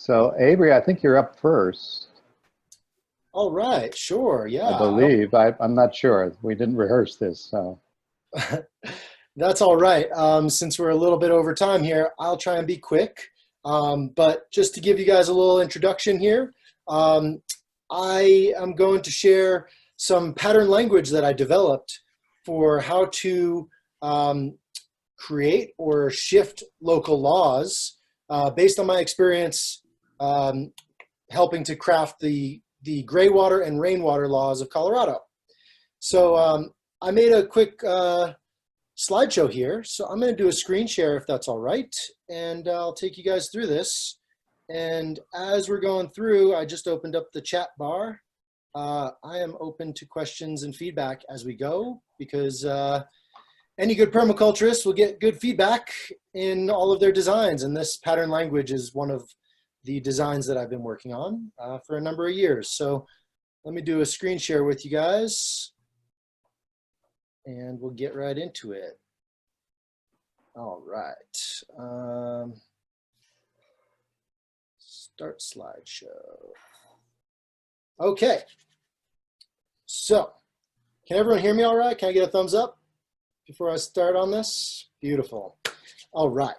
So Avery, I think you're up first, All right, sure, I yeah. believe. I'm not sure. We didn't rehearse this, so. That's all right. Since we're a little bit over time here, I'll try and be quick. But just to give you guys a little introduction here, um, I am going to share some pattern language that I developed for how to create or shift local laws based on my experience um, helping to craft the gray water and rainwater laws of Colorado. So I made a quick slideshow here. So I'm going to do a screen share if that's all right. And I'll take you guys through this. And as we're going through, I just opened up the chat bar. I am open to questions and feedback as we go because any good permaculturist will get good feedback in all of their designs. And this pattern language is one of the designs that I've been working on for a number of years. So let me do a screen share with you guys and we'll get right into it. All right. Start slideshow. Okay. So can everyone hear me all right? Can I get a thumbs up before I start on this? Beautiful. All right.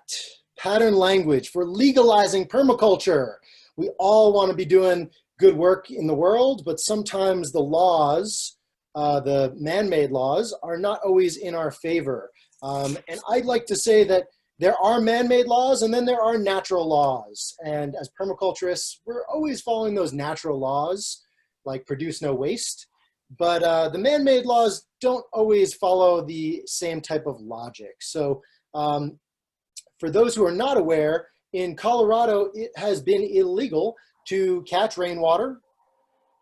Pattern language for legalizing permaculture. We all want to be doing good work in the world, but sometimes the laws, the man-made laws, are not always in our favor. And I'd like to say that there are man-made laws and then there are natural laws. And as permaculturists, we're always following those natural laws, like produce no waste. But the man-made laws don't always follow the same type of logic. So for those who are not aware, in Colorado, it has been illegal to catch rainwater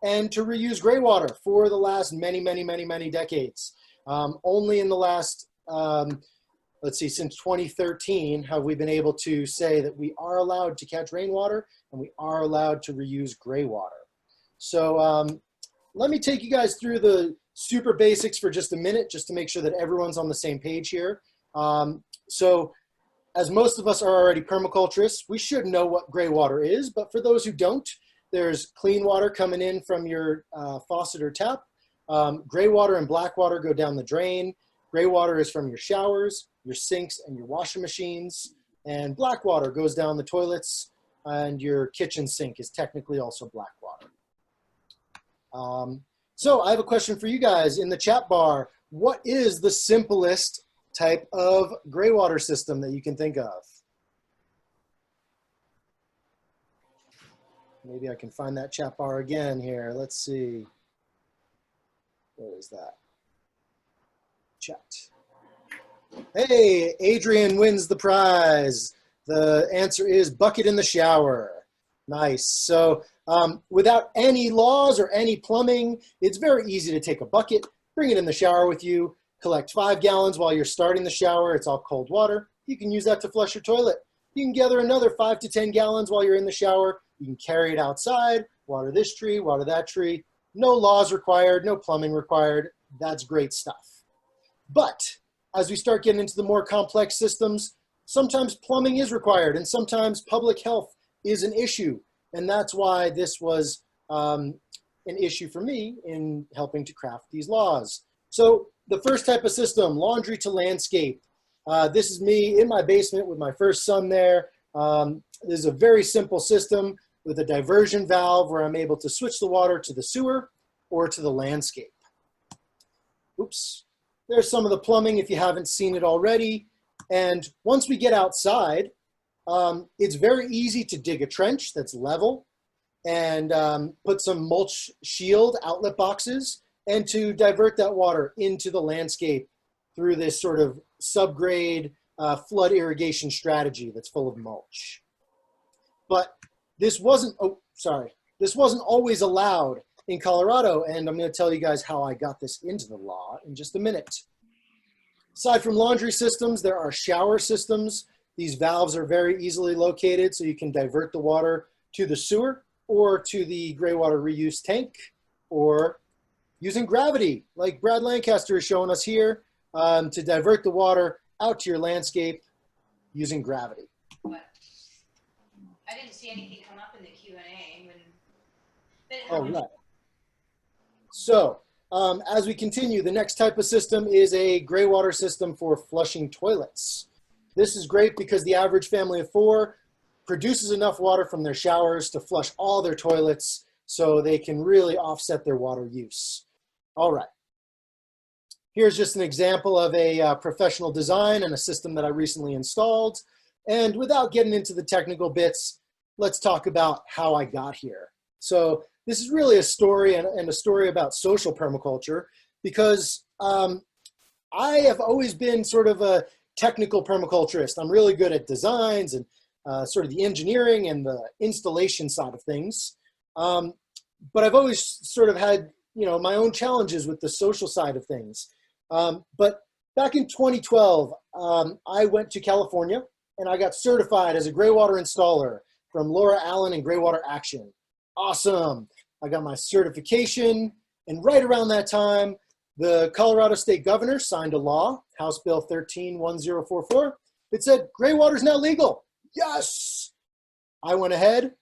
and to reuse gray water for the last many decades. Only in the last, let's see, since 2013 have we been able to say that we are allowed to catch rainwater and we are allowed to reuse gray water. So let me take you guys through the super basics for just a minute, just to make sure that everyone's on the same page here. So as most of us are already permaculturists, we should know what gray water is, but for those who don't, there's clean water coming in from your faucet or tap. Gray water and black water go down the drain. Gray water is from your showers, your sinks, and your washing machines. And black water goes down the toilets, and your kitchen sink is technically also black water. So I have a question for you guys in the chat bar. What is the simplest type of gray water system that you can think of? Maybe I can find that chat bar again here. Let's see. Where is that? Chat. Hey, Adrian wins the prize. The answer is bucket in the shower. Nice. So without any laws or any plumbing, it's very easy to take a bucket, bring it in the shower with you, collect 5 gallons while you're starting the shower. It's all cold water. You can use that to flush your toilet. You can gather another 5 to 10 gallons while you're in the shower. You can carry it outside, water this tree, water that tree. No laws required, no plumbing required. That's great stuff. But as we start getting into the more complex systems, sometimes plumbing is required and sometimes public health is an issue. And that's why this was an issue for me in helping to craft these laws. So the first type of system, laundry to landscape. This is me in my basement with my first son there. This is a very simple system with a diversion valve where I'm able to switch the water to the sewer or to the landscape. Oops. There's some of the plumbing if you haven't seen it already. And once we get outside, it's very easy to dig a trench that's level and put some mulch shield outlet boxes and to divert that water into the landscape through this sort of subgrade flood irrigation strategy that's full of mulch. But this wasn't always allowed in Colorado, and I'm going to tell you guys how I got this into the law in just a minute. Aside from laundry systems, there are shower systems. These valves are very easily located, so you can divert the water to the sewer or to the gray water reuse tank, or using gravity, like Brad Lancaster is showing us here, to divert the water out to your landscape using gravity. What? I didn't see anything come up in All right. So as we continue, the next type of system is a gray water system for flushing toilets. This is great because the average family of 4 produces enough water from their showers to flush all their toilets, so they can really offset their water use. All right. Here's just an example of a professional design and a system that I recently installed. And without getting into the technical bits, let's talk about how I got here. So this is really a story and a story about social permaculture, because I have always been sort of a technical permaculturist. I'm really good at designs and sort of the engineering and the installation side of things. But I've always sort of had, my own challenges with the social side of things. But back in 2012, I went to California and I got certified as a gray water installer from Laura Allen and Gray Water Action. Awesome. I got my certification, and right around that time, the Colorado State Governor signed a law, House Bill 13-1044. It said gray water is now legal. Yes. I went ahead.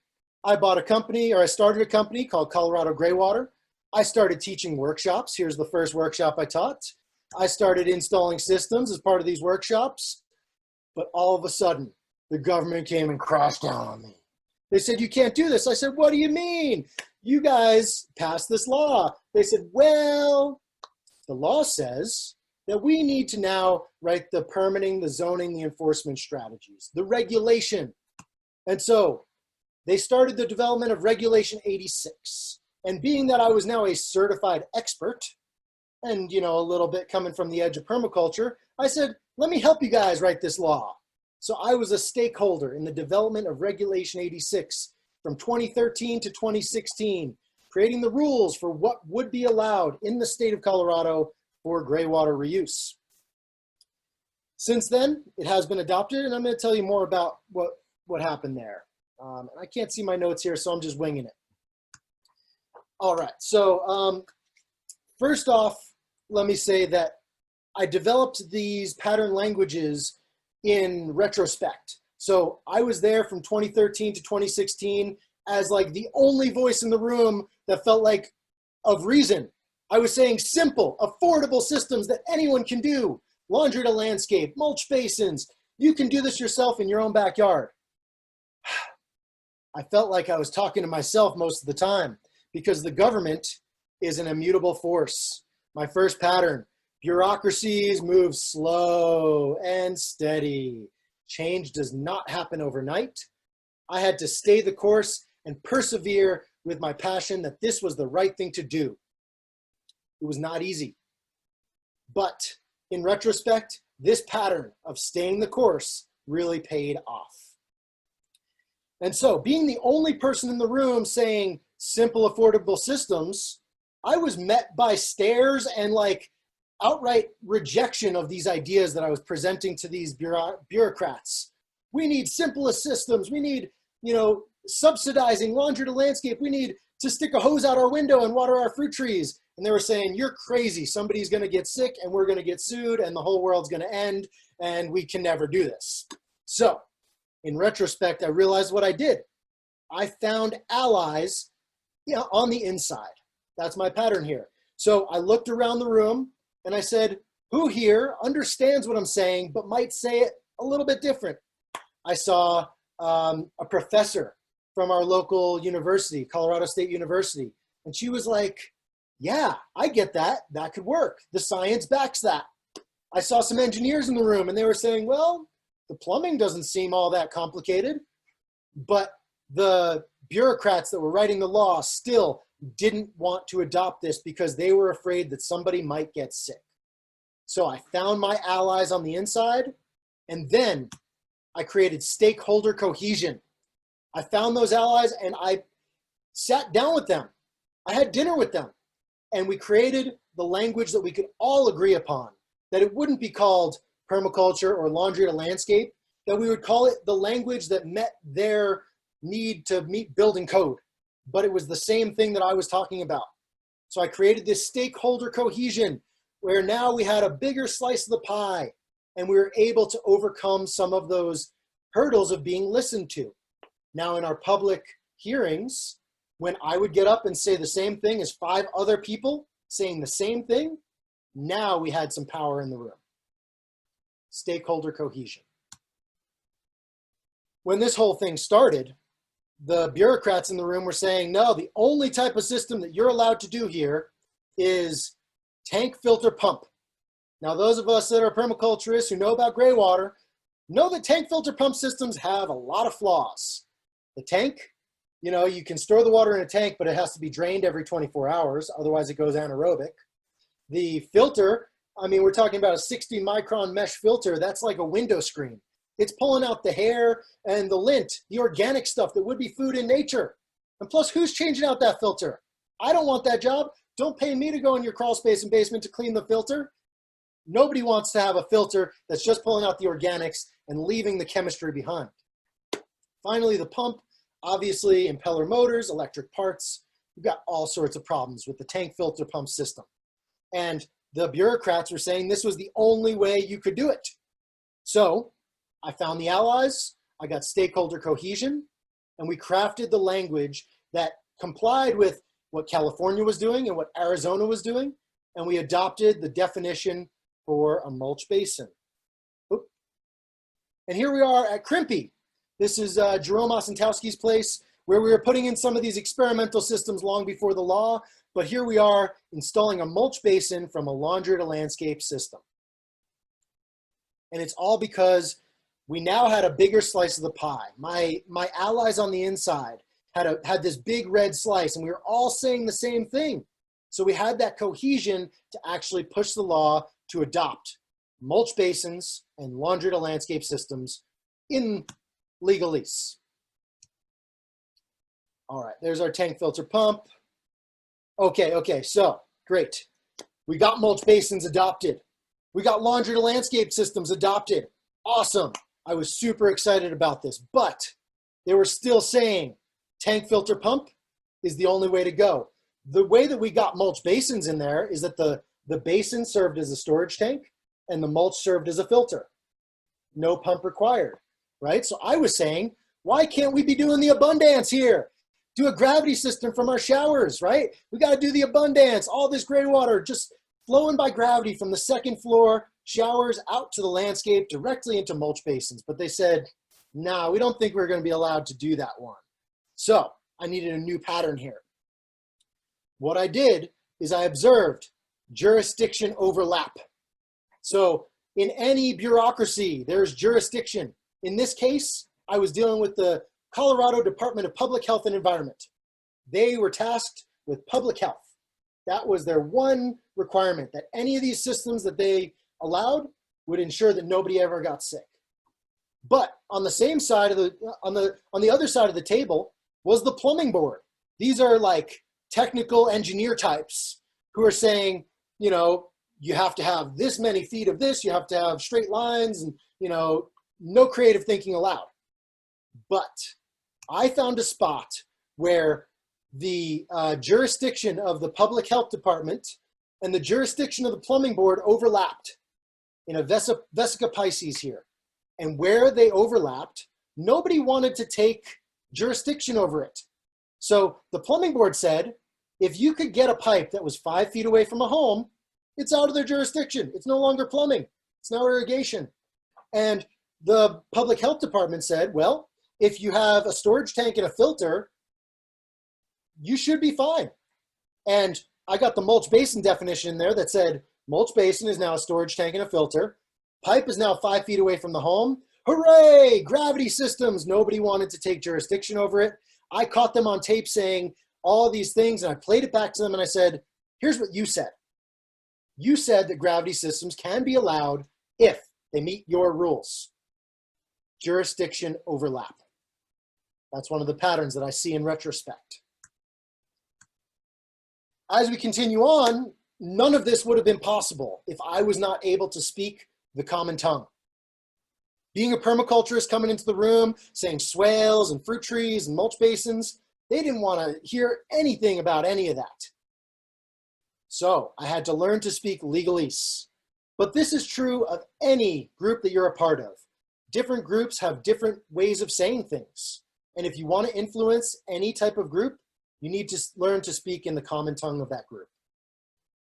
I bought a company, or I started a company called Colorado Gray Water. I started teaching workshops. Here's the first workshop I taught. I started installing systems as part of these workshops. But all of a sudden, the government came and crashed down on me. They said, you can't do this. I said, what do you mean? You guys passed this law. They said, well, the law says that we need to now write the permitting, the zoning, the enforcement strategies, the regulation. And so they started the development of Regulation 86. And being that I was now a certified expert and, a little bit coming from the edge of permaculture, I said, let me help you guys write this law. So I was a stakeholder in the development of Regulation 86 from 2013 to 2016, creating the rules for what would be allowed in the state of Colorado for gray water reuse. Since then, it has been adopted, and I'm going to tell you more about what happened there. I can't see my notes here, so I'm just winging it. All right, so first off, let me say that I developed these pattern languages in retrospect. So I was there from 2013 to 2016 as like the only voice in the room that felt like of reason. I was saying simple, affordable systems that anyone can do. Laundry to landscape, mulch basins. You can do this yourself in your own backyard. I felt like I was talking to myself most of the time because the government is an immutable force. My first pattern, bureaucracies move slow and steady. Change does not happen overnight. I had to stay the course and persevere with my passion that this was the right thing to do. It was not easy. But in retrospect, this pattern of staying the course really paid off. And so being the only person in the room saying simple, affordable systems, I was met by stares and like outright rejection of these ideas that I was presenting to these bureaucrats. We need simplest systems. We need, subsidizing laundry to landscape. We need to stick a hose out our window and water our fruit trees. And they were saying, you're crazy. Somebody's going to get sick and we're going to get sued and the whole world's going to end and we can never do this. So in retrospect, I realized what I did. I found allies on the inside. That's my pattern here. So I looked around the room and I said, who here understands what I'm saying, but might say it a little bit different? I saw a professor from our local university, Colorado State University. And she was like, yeah, I get that. That could work. The science backs that. I saw some engineers in the room and they were saying, well, the plumbing doesn't seem all that complicated. But the bureaucrats that were writing the law still didn't want to adopt this because they were afraid that somebody might get sick. So I found my allies on the inside, and then I created stakeholder cohesion. I found those allies and I sat down with them. I had dinner with them, and we created the language that we could all agree upon, that it wouldn't be called permaculture or laundry to landscape, that we would call it the language that met their need to meet building code. But it was the same thing that I was talking about. So I created this stakeholder cohesion where now we had a bigger slice of the pie and we were able to overcome some of those hurdles of being listened to. Now in our public hearings, when I would get up and say the same thing as 5 other people saying the same thing, now we had some power in the room. Stakeholder cohesion. When this whole thing started, the bureaucrats in the room were saying, no, the only type of system that you're allowed to do here is tank filter pump. Now, those of us that are permaculturists who know about gray water know that tank filter pump systems have a lot of flaws. The tank, you know, you can store the water in a tank, but it has to be drained every 24 hours. Otherwise, it goes anaerobic. The filter, I mean, we're talking about a 60 micron mesh filter. That's like a window screen. It's pulling out the hair and the lint, the organic stuff that would be food in nature. And plus, who's changing out that filter? I don't want that job. Don't pay me to go in your crawl space and basement to clean the filter. Nobody wants to have a filter that's just pulling out the organics and leaving the chemistry behind. Finally, the pump, obviously impeller motors, electric parts. We've got all sorts of problems with the tank filter pump system. And the bureaucrats were saying this was the only way you could do it. So I found the allies, I got stakeholder cohesion, and we crafted the language that complied with what California was doing and what Arizona was doing, and we adopted the definition for a mulch basin. Oop. And here we are at Crimpy. This is Jerome Osentowski's place, where we were putting in some of these experimental systems long before the law, but here we are installing a mulch basin from a laundry to landscape system. And it's all because we now had a bigger slice of the pie. My allies on the inside had this big red slice, and we were all saying the same thing. So we had that cohesion to actually push the law to adopt mulch basins and laundry to landscape systems in legalese. All right, there's our tank filter pump. Okay, so great. We got mulch basins adopted. We got laundry to landscape systems adopted. Awesome. I was super excited about this, but they were still saying tank filter pump is the only way to go. The way that we got mulch basins in there is that the basin served as a storage tank and the mulch served as a filter. No pump required, right? So I was saying, why can't we be doing the abundance here? Do a gravity system from our showers, right? We got to do the abundance, all this gray water just flowing by gravity from the second floor showers out to the landscape directly into mulch basins. But they said, no, we don't think we're going to be allowed to do that one. So I needed a new pattern here. What I did is I observed jurisdiction overlap. So in any bureaucracy, there's jurisdiction. In this case, I was dealing with the Colorado Department of Public Health and Environment. They were tasked with public health. That was their one requirement, that any of these systems that they allowed would ensure that nobody ever got sick. But on the same side of on the other side of the table was the plumbing board. These are like technical engineer types who are saying, you know, you have to have this many feet of this, you have to have straight lines, and, you know, no creative thinking allowed. But I found a spot where the jurisdiction of the public health department and the jurisdiction of the plumbing board overlapped in a vesica Pisces here. And where they overlapped, nobody wanted to take jurisdiction over it. So the plumbing board said, if you could get a pipe that was 5 feet away from a home, it's out of their jurisdiction. It's no longer plumbing. It's now irrigation. And the public health department said, well, if you have a storage tank and a filter, you should be fine. And I got the mulch basin definition in there that said, mulch basin is now a storage tank and a filter. Pipe is now 5 feet away from the home. Hooray! Gravity systems. Nobody wanted to take jurisdiction over it. I caught them on tape saying all these things, and I played it back to them, and I said, here's what you said. You said that gravity systems can be allowed if they meet your rules. Jurisdiction overlap. That's one of the patterns that I see in retrospect. As we continue on, none of this would have been possible if I was not able to speak the common tongue. Being a permaculturist coming into the room, saying swales and fruit trees and mulch basins, they didn't want to hear anything about any of that. So I had to learn to speak legalese. But this is true of any group that you're a part of. Different groups have different ways of saying things. And if you want to influence any type of group, You need to learn to speak in the common tongue of that group.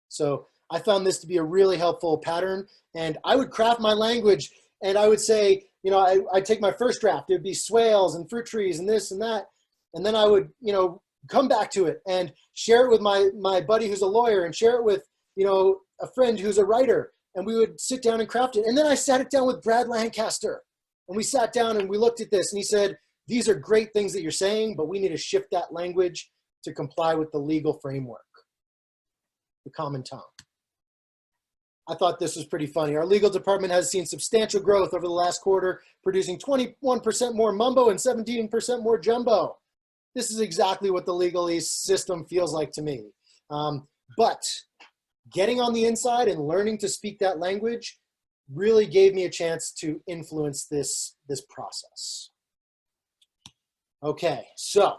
So I found this to be a really helpful pattern, and I would craft my language, and I would say, you know, I'd take my first draft, it would be swales and fruit trees and this and that, and then I would, you know, come back to it and share it with my buddy who's a lawyer, and share it with, you know, a friend who's a writer, and we would sit down and craft it. And then I sat it down with Brad Lancaster, and we sat down and we looked at this, and he said, these are great things that you're saying, but we need to shift that language to comply with the legal framework, the common tongue. I thought this was pretty funny. Our legal department has seen substantial growth over the last quarter, producing 21% more mumbo and 17% more jumbo. This is exactly what the legalese system feels like to me. But getting on the inside and learning to speak that language really gave me a chance to influence this process. Okay, so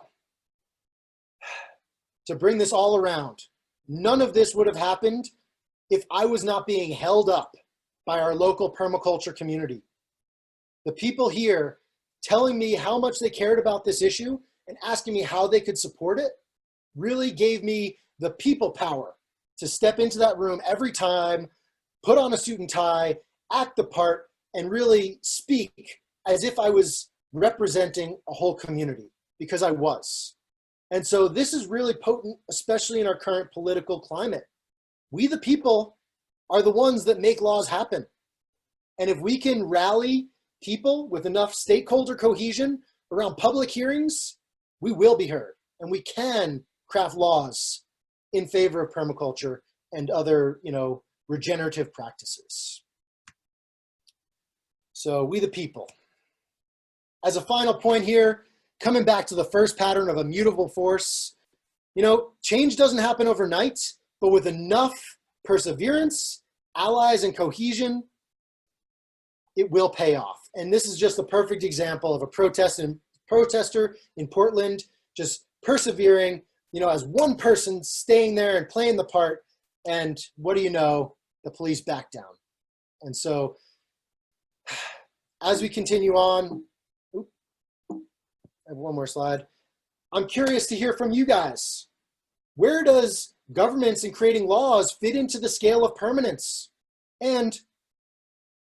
to bring this all around, none of this would have happened if I was not being held up by our local permaculture community. The people here telling me how much they cared about this issue and asking me how they could support it really gave me the people power to step into that room every time, put on a suit and tie, act the part, and really speak as if I was representing a whole community, because I was. And so this is really potent, especially in our current political climate. We, the people, are the ones that make laws happen. And if we can rally people with enough stakeholder cohesion around public hearings, we will be heard, and we can craft laws in favor of permaculture and other, you know, regenerative practices. So we, the people. As a final point here, coming back to the first pattern of a mutable force, you know, change doesn't happen overnight, but with enough perseverance, allies, and cohesion, it will pay off. And this is just a perfect example of a protester in Portland just persevering, you know, as one person staying there and playing the part. And what do you know? The police back down. And so as we continue on, I have one more slide. I'm curious to hear from you guys. Where does governments and creating laws fit into the scale of permanence? And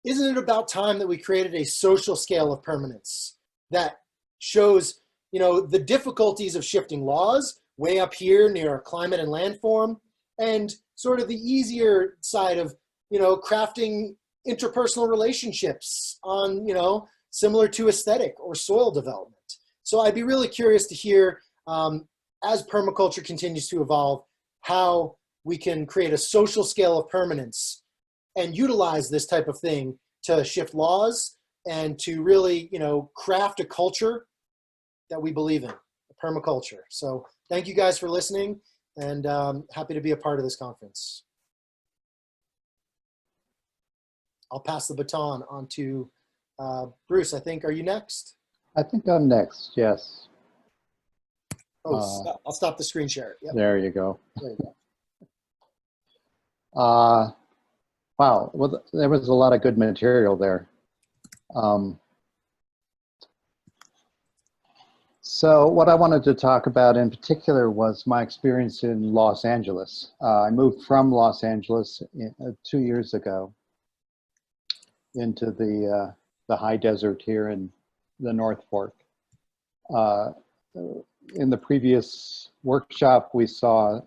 isn't it about time that we created a social scale of permanence that shows, you know, the difficulties of shifting laws way up here near our climate and landform, and sort of the easier side of, you know, crafting interpersonal relationships on, you know, similar to aesthetic or soil development. So I'd be really curious to hear, as permaculture continues to evolve, how we can create a social scale of permanence and utilize this type of thing to shift laws and to really, you know, craft a culture that we believe in, permaculture. So thank you guys for listening, and happy to be a part of this conference. I'll pass the baton on to Bruce. I think, are you next? I think I'm next, yes. Oh, I'll stop the screen share. Yep. There you go. There you go. Wow, well, there was a lot of good material there. So what I wanted to talk about in particular was my experience in Los Angeles. I moved from Los Angeles 2 years ago into the high desert here in the North Fork. In the previous workshop, we saw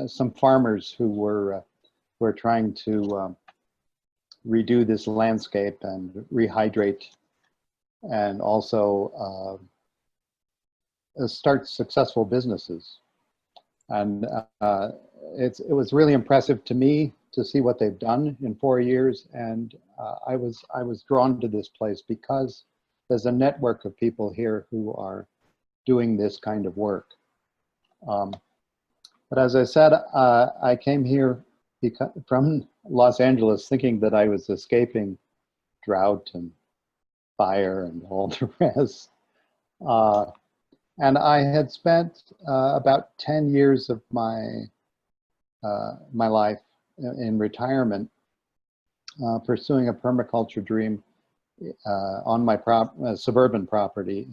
some farmers who were trying to redo this landscape and rehydrate, and also start successful businesses. And it was really impressive to me to see what they've done in 4 years. And I was drawn to this place because there's a network of people here who are doing this kind of work. But as I said, I came here from Los Angeles thinking that I was escaping drought and fire and all the rest. And I had spent about 10 years of my life in retirement pursuing a permaculture dream on my suburban property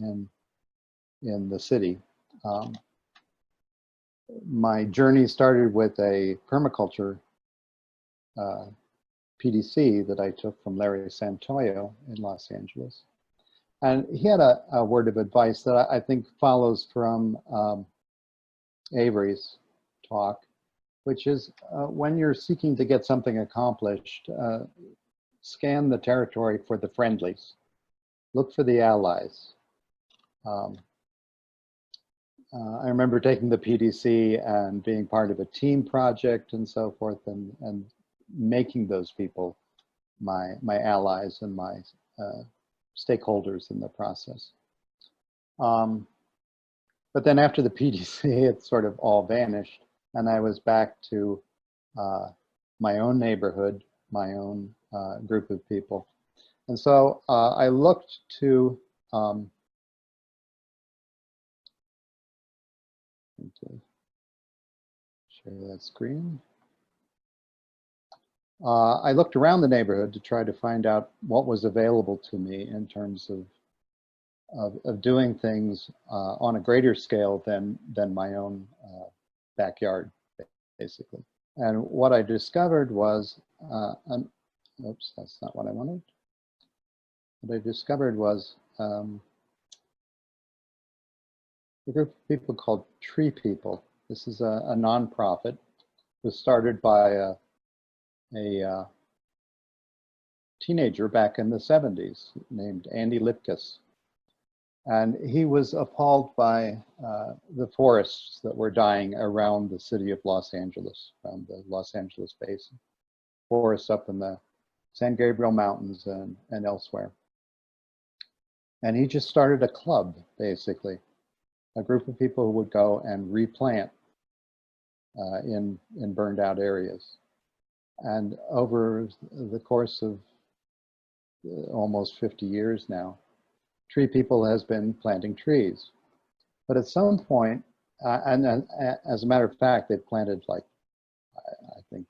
in the city. my journey started with a permaculture PDC that I took from Larry Santoyo in Los Angeles. And he had a word of advice that I think follows from Avery's talk, which is when you're seeking to get something accomplished, scan the territory for the friendlies. Look for the allies. I remember taking the PDC and being part of a team project and so forth, and making those people my allies and my stakeholders in the process. But then after the PDC, it sort of all vanished, and I was back to my own neighborhood, my own group of people. And so I looked to share that screen. I looked around the neighborhood to try to find out what was available to me in terms of doing things on a greater scale than my own backyard, basically. And what I discovered was, oops, that's not what I wanted. What I discovered was a group of people called Tree People. This is a nonprofit. It was started by a teenager back in the 70s named Andy Lipkus. And he was appalled by the forests that were dying around the city of Los Angeles, around the Los Angeles basin. Forests up in the San Gabriel Mountains and elsewhere. And he just started a club, basically, a group of people who would go and replant in burned out areas. And over the course of almost 50 years now, Tree People has been planting trees. But at some point, and as a matter of fact, they've planted like, I think,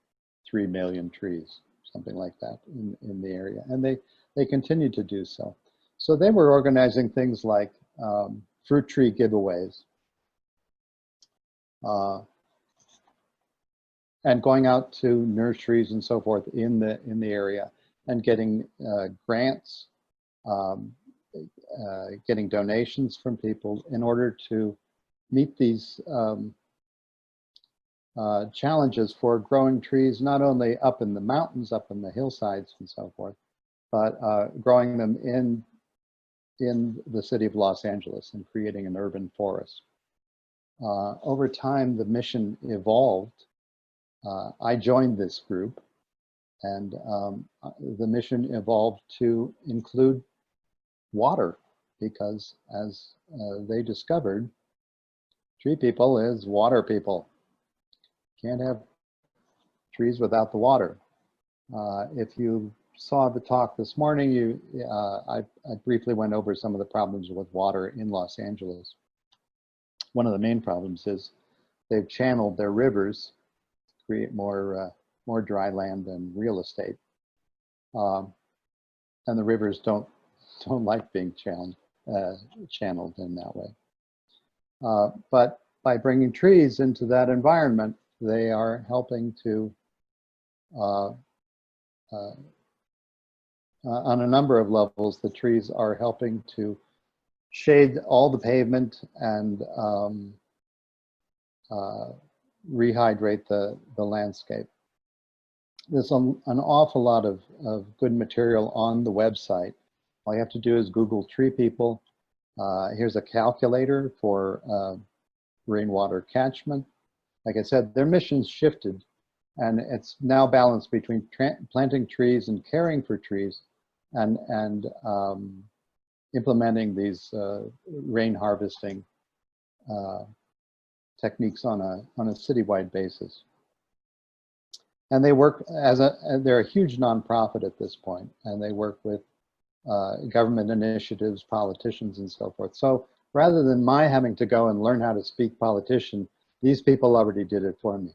3 million trees, something like that in the area. And they continue to do so. So they were organizing things like fruit tree giveaways, and going out to nurseries and so forth in the area and getting grants, getting donations from people in order to meet these challenges for growing trees, not only up in the mountains, up in the hillsides and so forth, but growing them in the city of Los Angeles and creating an urban forest. Over time, the mission evolved. I joined this group, and the mission evolved to include water, because as they discovered, Tree People is water people. Can't have trees without the water. If you saw the talk this morning, I briefly went over some of the problems with water in Los Angeles. One of the main problems is they've channeled their rivers to create more dry land than real estate, and the rivers don't like being channeled in that way. But by bringing trees into that environment, they are helping to on a number of levels, the trees are helping to shade all the pavement and rehydrate the landscape. There's an awful lot of good material on the website. All you have to do is Google Tree People. Here's a calculator for rainwater catchment. Like I said, their mission's shifted, and it's now balanced between planting trees and caring for trees, and implementing these rain harvesting techniques on a citywide basis. And they work they're a huge nonprofit at this point, and they work with government initiatives, politicians, and so forth. So rather than my having to go and learn how to speak politician, these people already did it for me.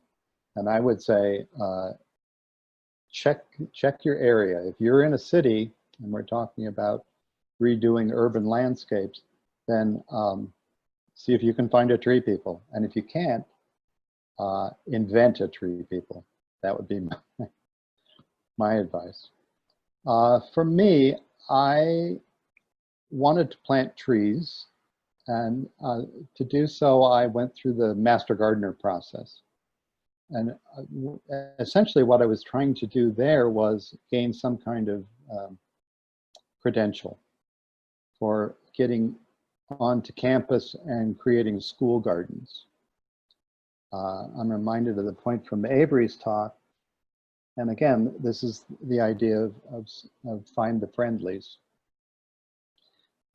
And I would say, check your area. If you're in a city and we're talking about redoing urban landscapes, then see if you can find a Tree People. And if you can't, invent a tree, people. That would be my advice. For me, I wanted to plant trees, and to do so, I went through the master gardener process. And essentially what I was trying to do there was gain some kind of credential for getting onto campus and creating school gardens. I'm reminded of the point from Avery's talk. And again, this is the idea of find the friendlies.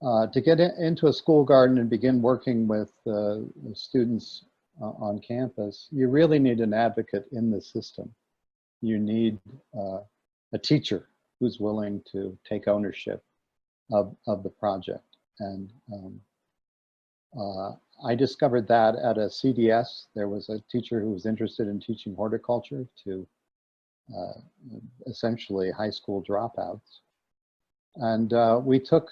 To get into a school garden and begin working with students on campus, you really need an advocate in the system. You need a teacher who's willing to take ownership of the project. And I discovered that at a CDS. There was a teacher who was interested in teaching horticulture to essentially high school dropouts. And we took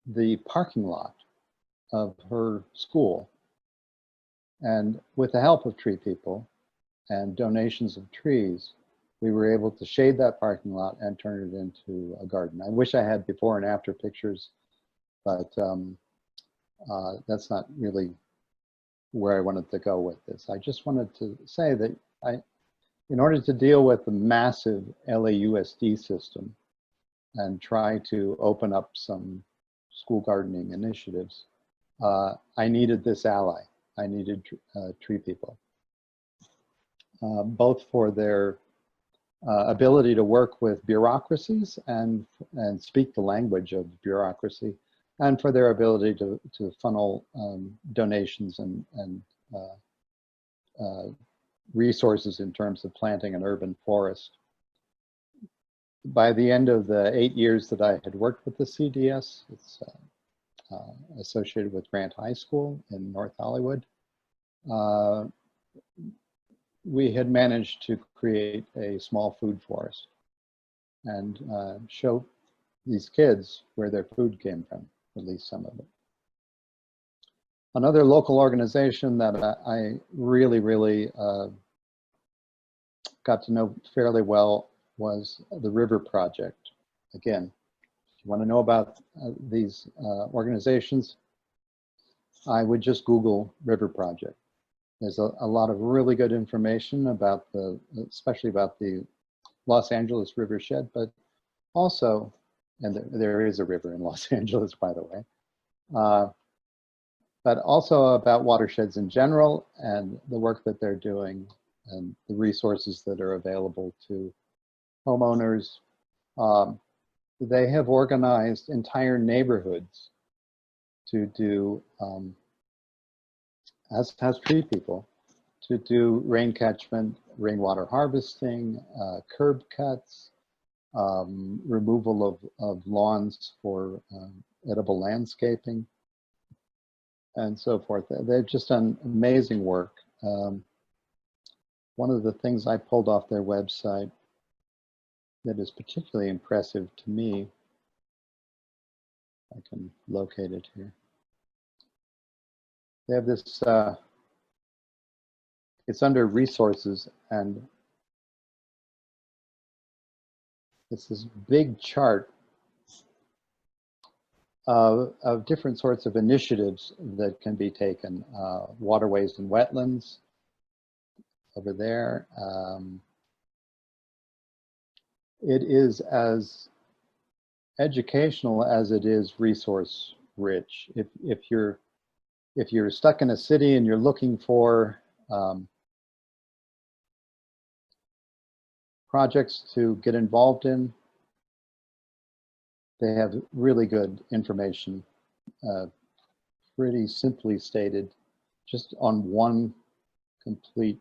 the parking lot of her school, and with the help of tree people and donations of trees, we were able to shade that parking lot and turn it into a garden. I wish I had before and after pictures, but that's not really where I wanted to go with this. I just wanted to say that in order to deal with the massive LAUSD system and try to open up some school gardening initiatives, I needed this ally. I needed tree people, both for their ability to work with bureaucracies and speak the language of bureaucracy, and for their ability to funnel donations and resources in terms of planting an urban forest. By the end of the 8 years that I had worked with the CDS, it's associated with Grant High School in North Hollywood, we had managed to create a small food forest and show these kids where their food came from, at least some of it. Another local organization that I really got to know fairly well was the River Project. Again, if you want to know about these organizations, I would just Google River Project. There's a lot of really good information about especially about the Los Angeles Rivershed, but also, and there is a river in Los Angeles, by the way, but also about watersheds in general and the work that they're doing and the resources that are available to homeowners. They have organized entire neighborhoods to do, as tree people, to do rain catchment, rainwater harvesting, curb cuts, removal of lawns for edible landscaping, and so forth. They've just done amazing work. One of the things I pulled off their website that is particularly impressive to me, I can locate it here. They have this, it's under resources, and it's this big chart of different sorts of initiatives that can be taken. Waterways and wetlands over there. It is as educational as it is resource rich. If you're stuck in a city and you're looking for projects to get involved in, they have really good information, pretty simply stated, just on one complete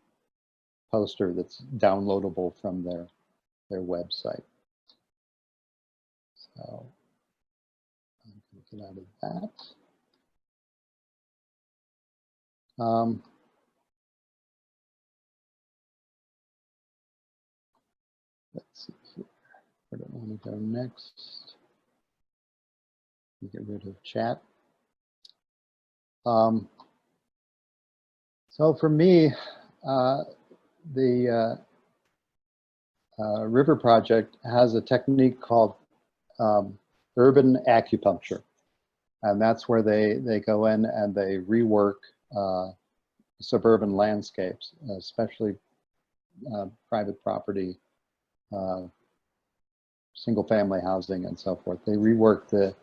poster that's downloadable from their website. So I'm going to get out of that. Let's see here. Where do I want to go next? Get rid of chat. So for me, the river project has a technique called urban acupuncture. And that's where they go in and they rework suburban landscapes, especially private property, single family housing and so forth. They rework the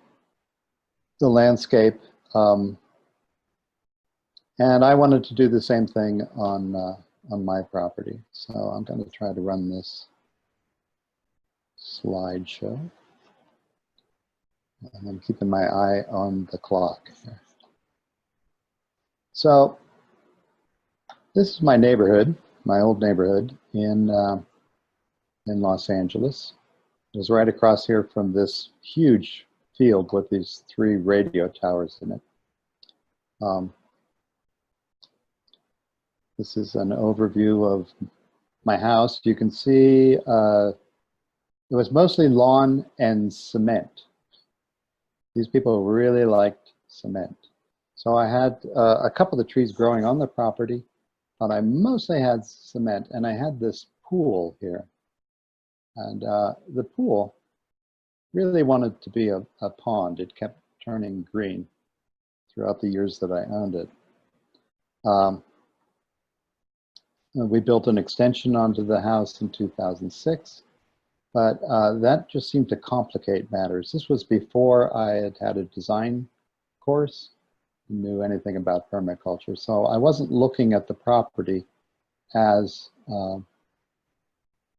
landscape. And I wanted to do the same thing on my property. So I'm going to try to run this slideshow. And I'm keeping my eye on the clock here. So this is my neighborhood, my old neighborhood in Los Angeles. It was right across here from this huge field with these 3 radio towers in it. This is an overview of my house. You can see it was mostly lawn and cement. These people really liked cement. So I had a couple of the trees growing on the property, but I mostly had cement, and I had this pool here. And the pool really wanted to be a pond. It kept turning green throughout the years that I owned it. We built an extension onto the house in 2006, but that just seemed to complicate matters. This was before I had had a design course, knew anything about permaculture. So I wasn't looking at the property as a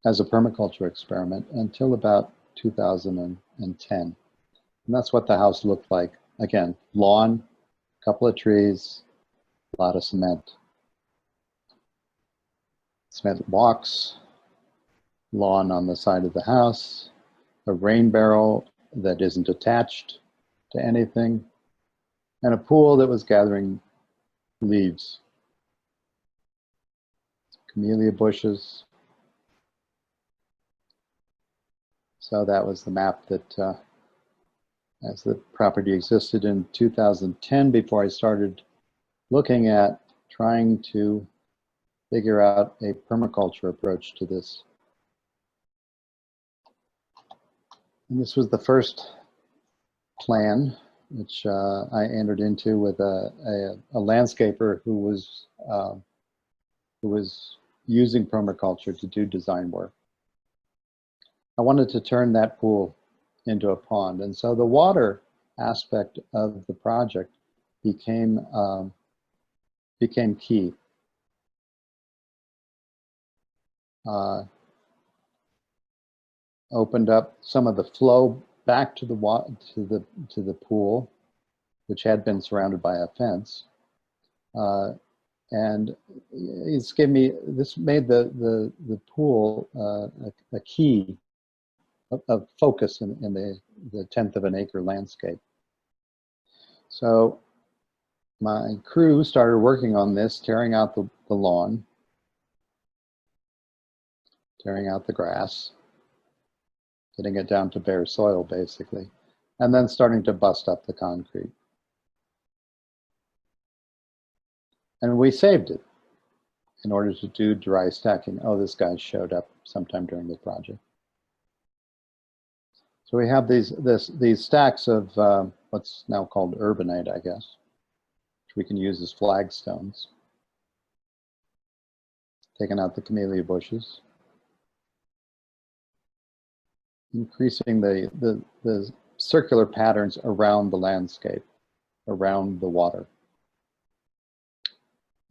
permaculture experiment until about 2010. And that's what the house looked like. Again, lawn, a couple of trees, a lot of cement. Cement walks, lawn on the side of the house, a rain barrel that isn't attached to anything, and a pool that was gathering leaves. Camellia bushes. So that was the map that, as the property existed in 2010, before I started looking at trying to figure out a permaculture approach to this. And this was the first plan, which I entered into with a landscaper who was using permaculture to do design work. I wanted to turn that pool into a pond, and so the water aspect of the project became key. Opened up some of the flow back to the pool, which had been surrounded by a fence, and this made the pool a key of focus in the 1/10 of an acre landscape. So my crew started working on this, tearing out the lawn, tearing out the grass, getting it down to bare soil, basically, and then starting to bust up the concrete. And we saved it in order to do dry stacking. Oh, this guy showed up sometime during the project. So we have these stacks of what's now called urbanite, I guess, which we can use as flagstones. Taking out the camellia bushes. Increasing the circular patterns around the landscape, around the water.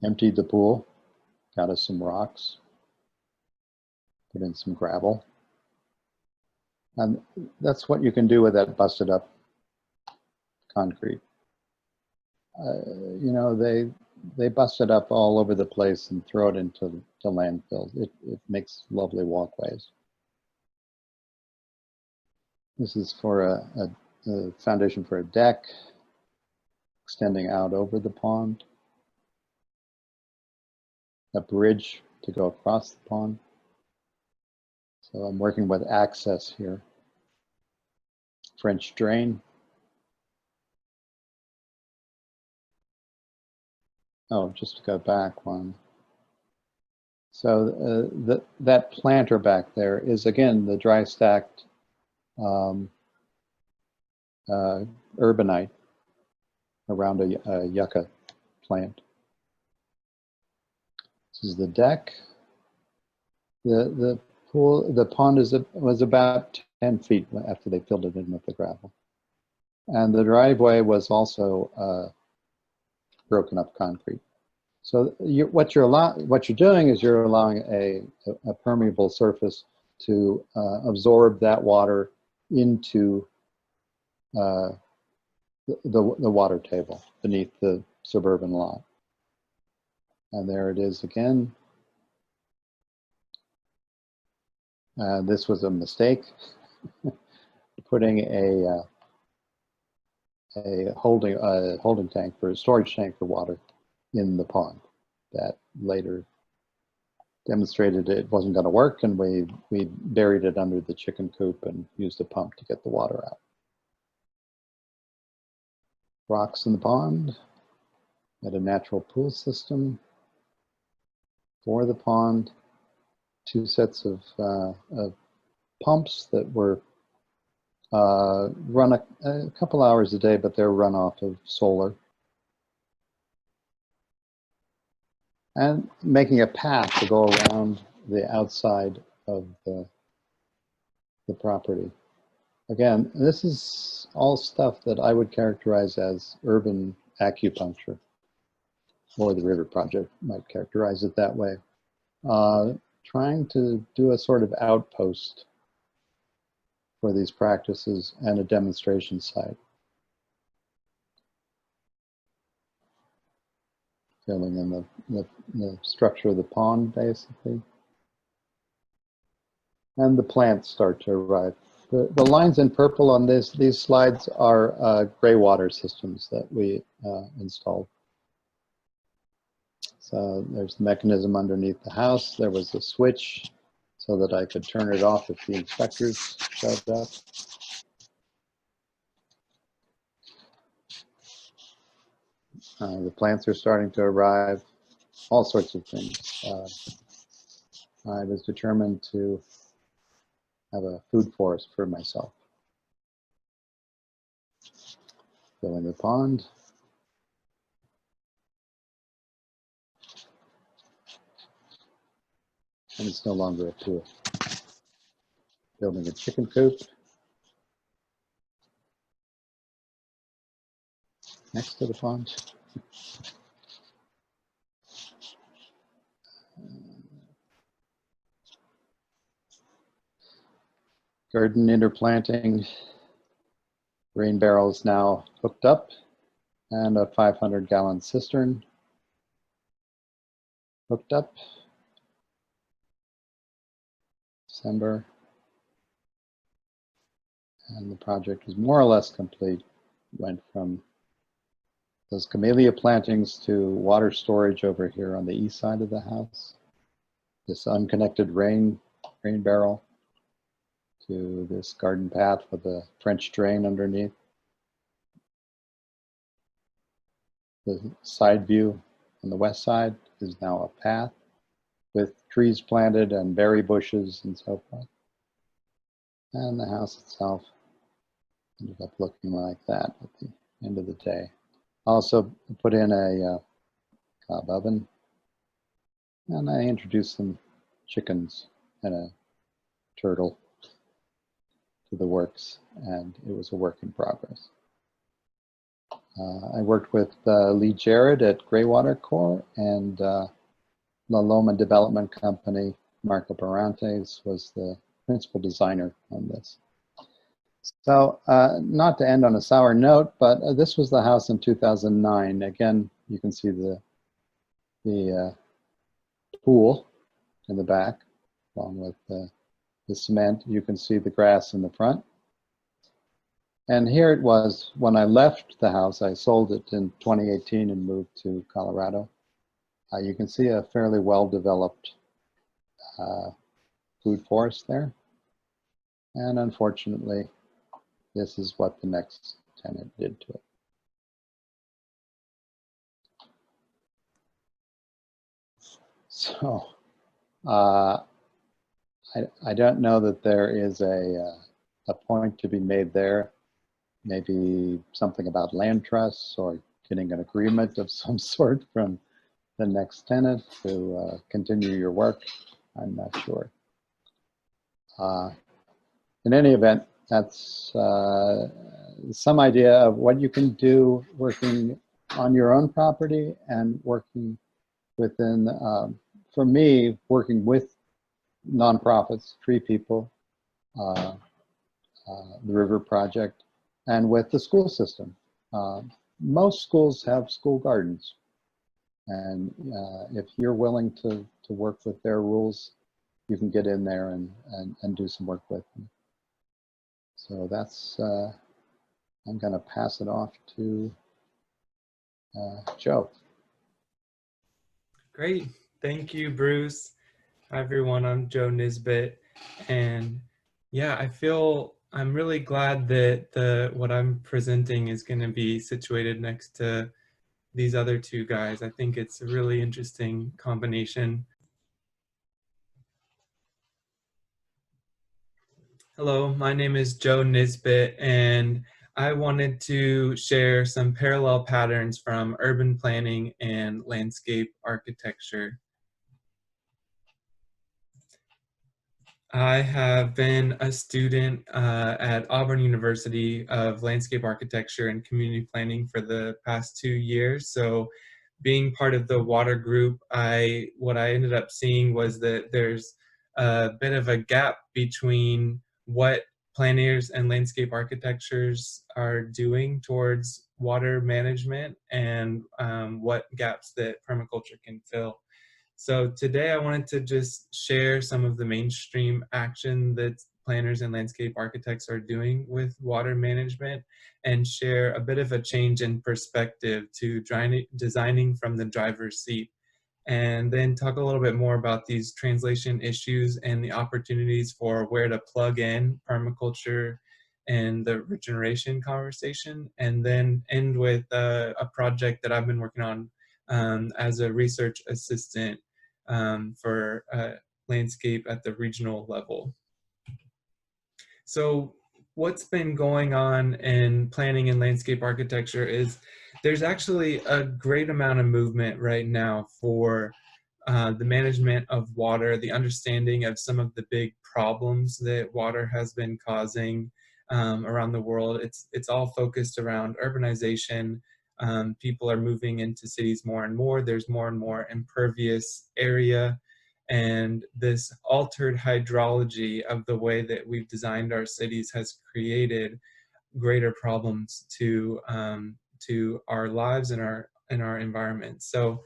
Emptied the pool, got us some rocks, put in some gravel. And that's what you can do with that busted up concrete. You know, they bust it up all over the place and throw it into landfills. It makes lovely walkways. This is for a foundation for a deck extending out over the pond. A bridge to go across the pond. So I'm working with access here. French drain. Oh, just to go back one. So that planter back there is, again, the dry stacked urbanite around a yucca plant. This is the deck. The pond was about 10 feet after they filled it in with the gravel. And the driveway was also broken up concrete. So what you're doing is you're allowing a permeable surface to absorb that water into the water table beneath the suburban lot. And there it is again. This was a mistake, putting a holding tank for a storage tank for water in the pond. That later demonstrated it wasn't going to work, and we buried it under the chicken coop and used a pump to get the water out. Rocks in the pond. Had a natural pool system for the pond. 2 sets of pumps that were run a couple hours a day, but they're run off of solar. And making a path to go around the outside of the property. Again, this is all stuff that I would characterize as urban acupuncture, or the River Project might characterize it that way. Trying to do a sort of outpost for these practices and a demonstration site. Filling in the structure of the pond, basically. And the plants start to arrive. The lines in purple on these slides are gray water systems that we installed. So there's the mechanism underneath the house. There was a switch so that I could turn it off if the inspectors showed up. The plants are starting to arrive, all sorts of things. I was determined to have a food forest for myself. Filling the pond. And it's no longer a pool. Building a chicken coop. Next to the pond. Garden interplanting. Rain barrels now hooked up, and a 500-gallon cistern hooked up. December. And the project is more or less complete. Went from those camellia plantings to water storage over here on the east side of the house. This unconnected rain barrel to this garden path with a French drain underneath. The side view on the west side is now a path with trees planted and berry bushes and so forth. And the house itself ended up looking like that at the end of the day. Also put in a cob oven, and I introduced some chickens and a turtle to the works, and it was a work in progress. I worked with Lee Jarrett at Greywater Corps, and La Loma Development Company. Marco Barantes was the principal designer on this. So not to end on a sour note, but this was the house in 2009. Again, you can see the pool in the back, along with the cement. You can see the grass in the front. And here it was when I left the house. I sold it in 2018 and moved to Colorado. You can see a fairly well-developed food forest there. And unfortunately, this is what the next tenant did to it. So Uh, I don't know that there is a point to be made there. Maybe something about land trusts or getting an agreement of some sort from the next tenant to continue your work. I'm not sure. In any event, that's some idea of what you can do working on your own property and working within, for me, working with nonprofits, tree people, uh, the River Project, and with the school system. Most schools have school gardens. And if you're willing to work with their rules, you can get in there and do some work with them. So that's, I'm going to pass it off to Joe. Great. Thank you, Bruce. Hi, everyone. I'm Joe Nisbett. And yeah, I'm really glad that what I'm presenting is going to be situated next to these other two guys. I think it's a really interesting combination. Hello, my name is Joe Nisbett, and I wanted to share some parallel patterns from urban planning and landscape architecture. I have been a student at Auburn University of Landscape Architecture and Community Planning for the past 2 years. So being part of the water group, what I ended up seeing was that there's a bit of a gap between what planners and landscape architectures are doing towards water management and what gaps that permaculture can fill. So today I wanted to just share some of the mainstream action that planners and landscape architects are doing with water management and share a bit of a change in perspective to designing from the driver's seat. And then talk a little bit more about these translation issues and the opportunities for where to plug in permaculture and the regeneration conversation. And then end with a project that I've been working on as a research assistant for landscape at the regional level. So what's been going on in planning and landscape architecture is there's actually a great amount of movement right now for the management of water, the understanding of some of the big problems that water has been causing around the world. It's all focused around urbanization. People are moving into cities more and more. There's more and more impervious area. And this altered hydrology of the way that we've designed our cities has created greater problems to our lives and our environment. So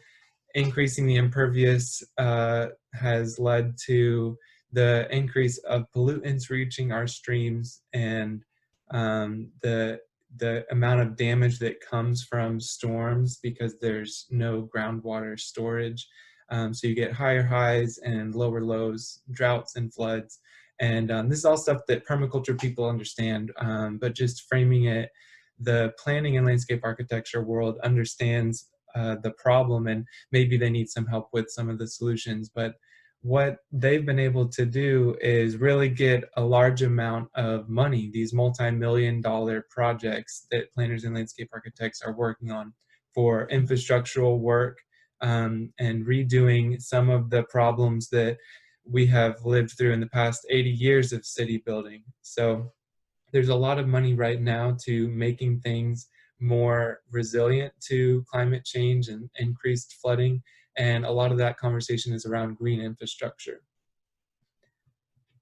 increasing the impervious has led to the increase of pollutants reaching our streams and the amount of damage that comes from storms because there's no groundwater storage. So you get higher highs and lower lows, droughts and floods. And this is all stuff that permaculture people understand, but just framing it, the planning and landscape architecture world understands the problem and maybe they need some help with some of the solutions. But what they've been able to do is really get a large amount of money, these multi-million-dollar projects that planners and landscape architects are working on for infrastructural work and redoing some of the problems that we have lived through in the past 80 years of city building. So there's a lot of money right now to making things more resilient to climate change and increased flooding. And a lot of that conversation is around green infrastructure.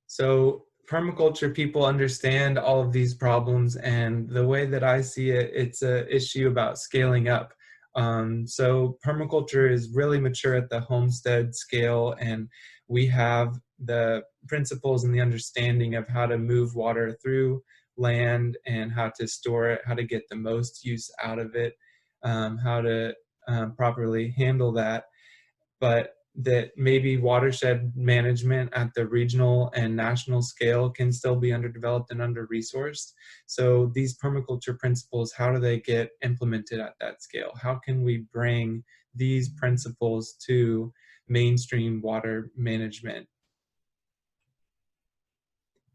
So permaculture people understand all of these problems, and the way that I see it, it's an issue about scaling up. So permaculture is really mature at the homestead scale, and we have the principles and the understanding of how to move water through land and how to store it, how to get the most use out of it, how to properly handle that. But that maybe watershed management at the regional and national scale can still be underdeveloped and under-resourced. So these permaculture principles, how do they get implemented at that scale? How can we bring these principles to mainstream water management.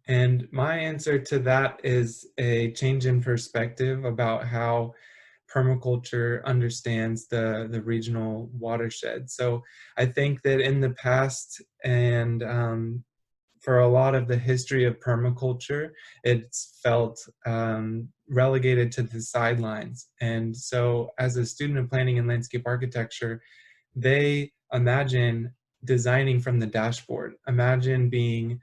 And my answer to that is a change in perspective about how permaculture understands the regional watershed. So I think that in the past, and for a lot of the history of permaculture, it's felt relegated to the sidelines. And so as a student of planning and landscape architecture, they imagine designing from the dashboard. Imagine being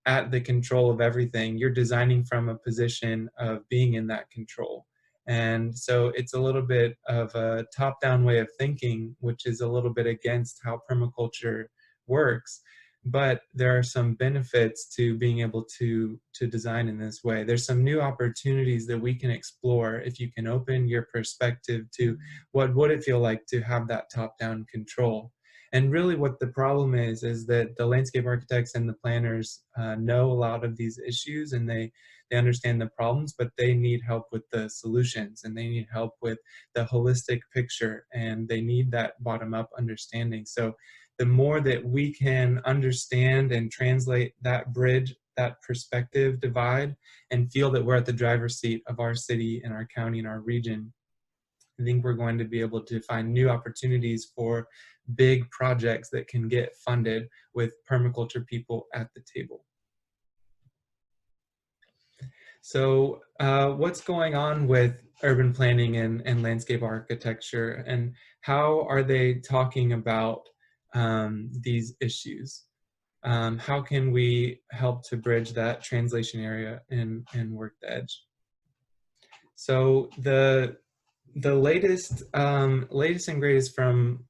at the control of everything. You're designing from a position of being in that control. And so it's a little bit of a top-down way of thinking, which is a little bit against how permaculture works. But there are some benefits to being able to design in this way. There's some new opportunities that we can explore if you can open your perspective to what would it feel like to have that top-down control. And really what the problem is that the landscape architects and the planners know a lot of these issues, and they understand the problems, but they need help with the solutions, and they need help with the holistic picture, and they need that bottom-up understanding. So the more that we can understand and translate that bridge, that perspective divide, and feel that we're at the driver's seat of our city and our county and our region, I think we're going to be able to find new opportunities for big projects that can get funded with permaculture people at the table. So what's going on with urban planning and landscape architecture, and how are they talking about these issues? How can we help to bridge that translation area and work the edge? So the latest and greatest from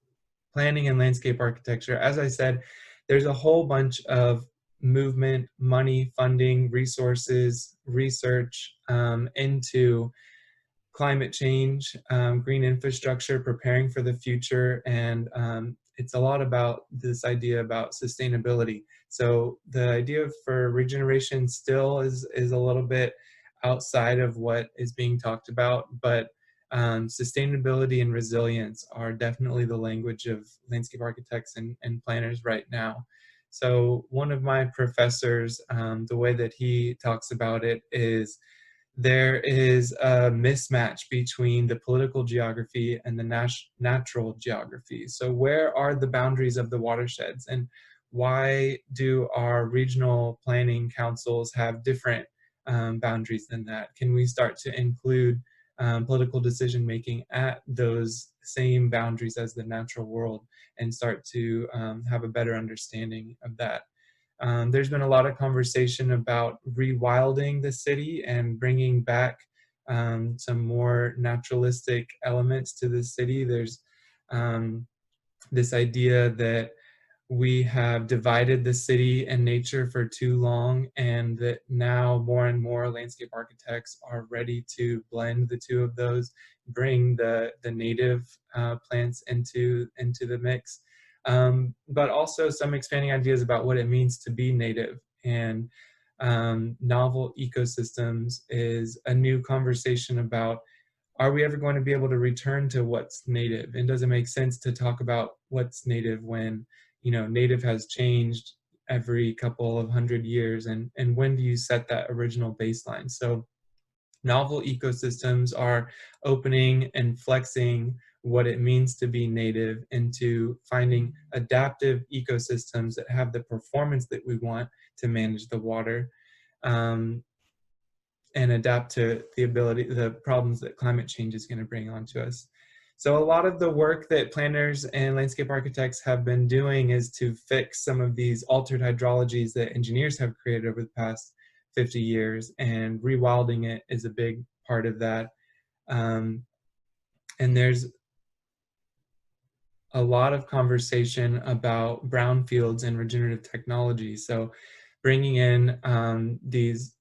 planning and landscape architecture, as I said, there's a whole bunch of movement, money, funding, resources, research into climate change, green infrastructure, preparing for the future, and it's a lot about this idea about sustainability. So the idea for regeneration still is a little bit outside of what is being talked about, but sustainability and resilience are definitely the language of landscape architects and planners right now. So one of my professors, the way that he talks about it is there is a mismatch between the political geography and the natural geography. So where are the boundaries of the watersheds, and why do our regional planning councils have different boundaries than that? Can we start to include political decision making at those same boundaries as the natural world and start to have a better understanding of that? There's been a lot of conversation about rewilding the city and bringing back some more naturalistic elements to the city. There's this idea that we have divided the city and nature for too long, and that now more and more landscape architects are ready to blend the two of those, bring the native plants into the mix, but also some expanding ideas about what it means to be native. And novel ecosystems is a new conversation about, are we ever going to be able to return to what's native? And does it make sense to talk about what's native when, you know, native has changed every couple of 100 years, and when do you set that original baseline? So novel ecosystems are opening and flexing what it means to be native into finding adaptive ecosystems that have the performance that we want to manage the water, and adapt to the problems that climate change is going to bring onto us. So a lot of the work that planners and landscape architects have been doing is to fix some of these altered hydrologies that engineers have created over the past 50 years, and rewilding it is a big part of that. And there's a lot of conversation about brownfields and regenerative technology. So bringing in these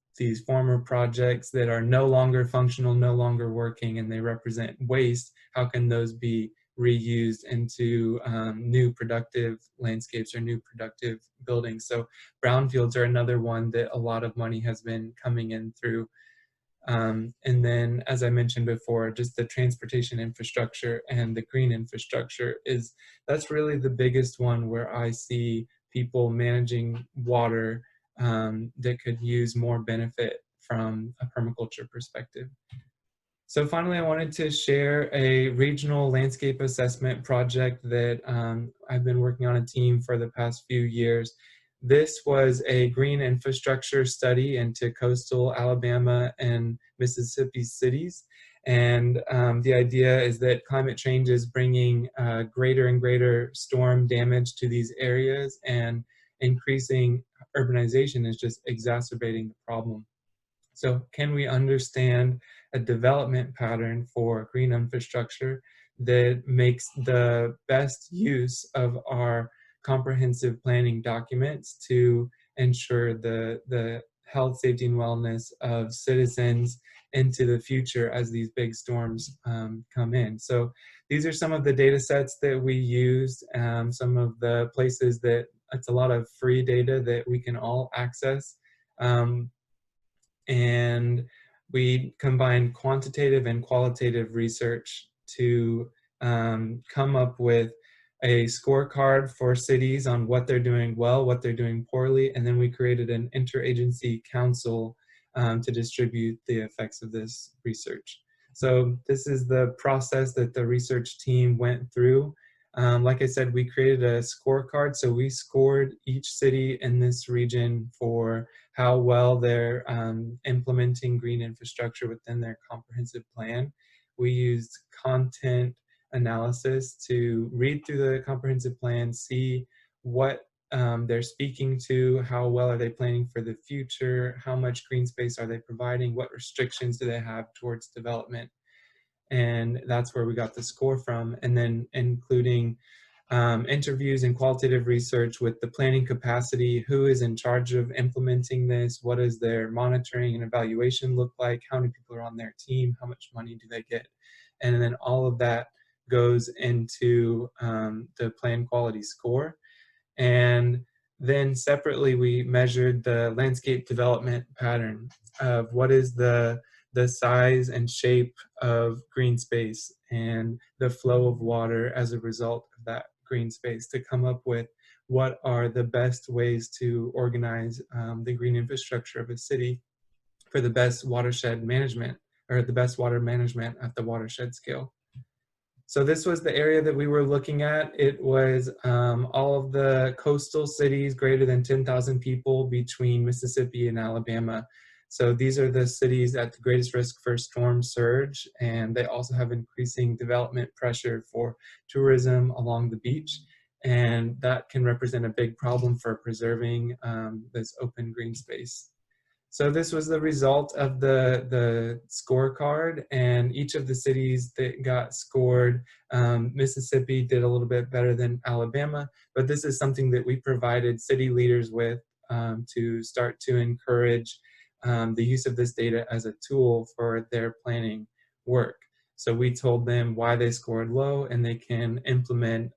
former projects that are no longer functional, no longer working, and they represent waste, how can those be reused into new productive landscapes or new productive buildings? So brownfields are another one that a lot of money has been coming in through. And then, as I mentioned before, just the transportation infrastructure and the green infrastructure that's really the biggest one where I see people managing water that could use more benefit from a permaculture perspective. So finally, I wanted to share a regional landscape assessment project that I've been working on a team for the past few years. This was a green infrastructure study into coastal Alabama and Mississippi cities. And the idea is that climate change is bringing greater and greater storm damage to these areas, and increasing urbanization is just exacerbating the problem. So can we understand a development pattern for green infrastructure that makes the best use of our comprehensive planning documents to ensure the health, safety, and wellness of citizens into the future as these big storms come in? So these are some of the data sets that we used, some of the places that it's a lot of free data that we can all access. And we combined quantitative and qualitative research to come up with a scorecard for cities on what they're doing well, what they're doing poorly, and then we created an interagency council to distribute the effects of this research. So this is the process that the research team went through. Like I said, we created a scorecard, so we scored each city in this region for how well they're implementing green infrastructure within their comprehensive plan. We used content analysis to read through the comprehensive plan, see what they're speaking to, how well are they planning for the future, how much green space are they providing, what restrictions do they have towards development. And that's where we got the score from, and then including interviews and qualitative research with the planning capacity, who is in charge of implementing this, what does their monitoring and evaluation look like, how many people are on their team, how much money do they get, and then all of that goes into the plan quality score. And then separately we measured the landscape development pattern of what is the size and shape of green space and the flow of water as a result of that green space, to come up with what are the best ways to organize the green infrastructure of a city for the best watershed management, or the best water management at the watershed scale. So this was the area that we were looking at. It was all of the coastal cities greater than 10,000 people between Mississippi and Alabama. So these are the cities at the greatest risk for storm surge, and they also have increasing development pressure for tourism along the beach. And that can represent a big problem for preserving this open green space. So this was the result of the scorecard, and each of the cities that got scored, Mississippi did a little bit better than Alabama, but this is something that we provided city leaders with to start to encourage the use of this data as a tool for their planning work. So we told them why they scored low, and they can implement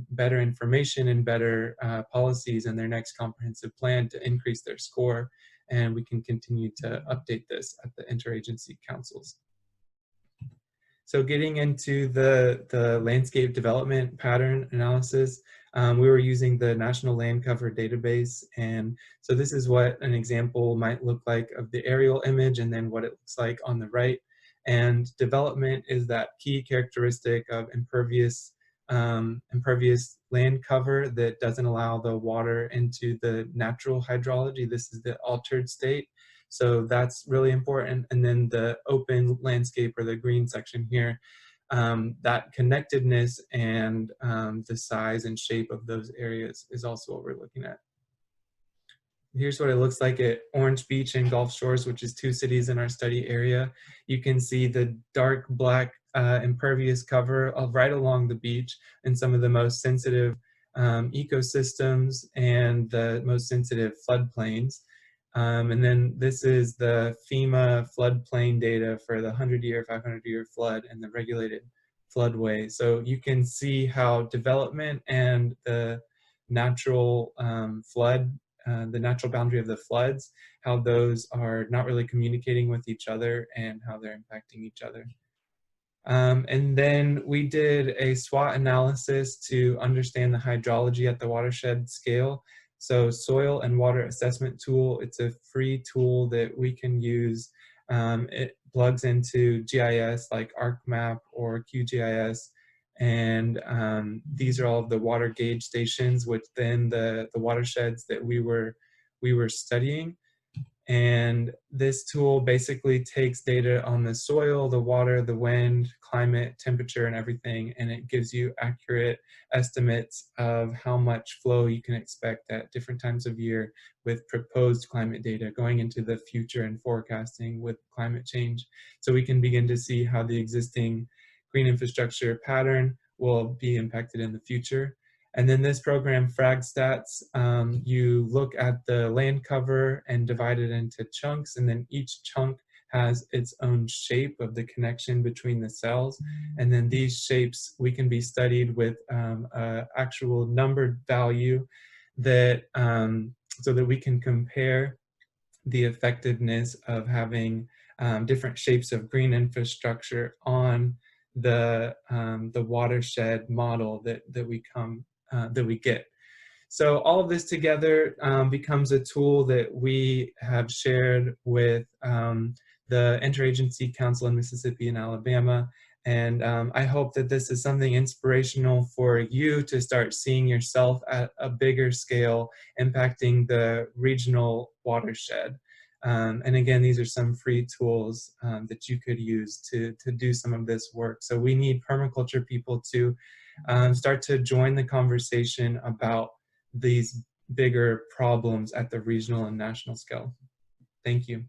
better information and better policies in their next comprehensive plan to increase their score. And we can continue to update this at the interagency councils. So getting into the landscape development pattern analysis, we were using the National Land Cover Database. And so this is what an example might look like of the aerial image, and then what it looks like on the right. And development is that key characteristic of impervious land cover that doesn't allow the water into the natural hydrology. This is the altered state. So that's really important. And then the open landscape, or the green section here, that connectedness and the size and shape of those areas is also what we're looking at. Here's what it looks like at Orange Beach and Gulf Shores, which is 2 cities in our study area. You can see the dark black impervious cover right along the beach, and some of the most sensitive ecosystems and the most sensitive floodplains. And then this is the FEMA floodplain data for the 100-year, 500-year flood and the regulated floodway. So you can see how development and the natural flood the natural boundary of the floods, how those are not really communicating with each other and how they're impacting each other. And then we did a SWOT analysis to understand the hydrology at the watershed scale. So soil and water assessment tool, it's a free tool that we can use. It plugs into GIS like ArcMap or QGIS. And these are all of the water gauge stations within the watersheds that we were studying. And this tool basically takes data on the soil, the water, the wind, climate, temperature, and everything, and it gives you accurate estimates of how much flow you can expect at different times of year with proposed climate data going into the future and forecasting with climate change. So we can begin to see how the existing green infrastructure pattern will be impacted in the future. And then this program, FragStats, you look at the land cover and divide it into chunks, and then each chunk has its own shape of the connection between the cells. And then these shapes, we can be studied with an actual numbered value that, so that we can compare the effectiveness of having different shapes of green infrastructure on the watershed model that we get. So all of this together becomes a tool that we have shared with the Interagency Council in Mississippi and Alabama. And I hope that this is something inspirational for you to start seeing yourself at a bigger scale, impacting the regional watershed. And again, these are some free tools that you could use to do some of this work. So we need permaculture people to start to join the conversation about these bigger problems at the regional and national scale. Thank you.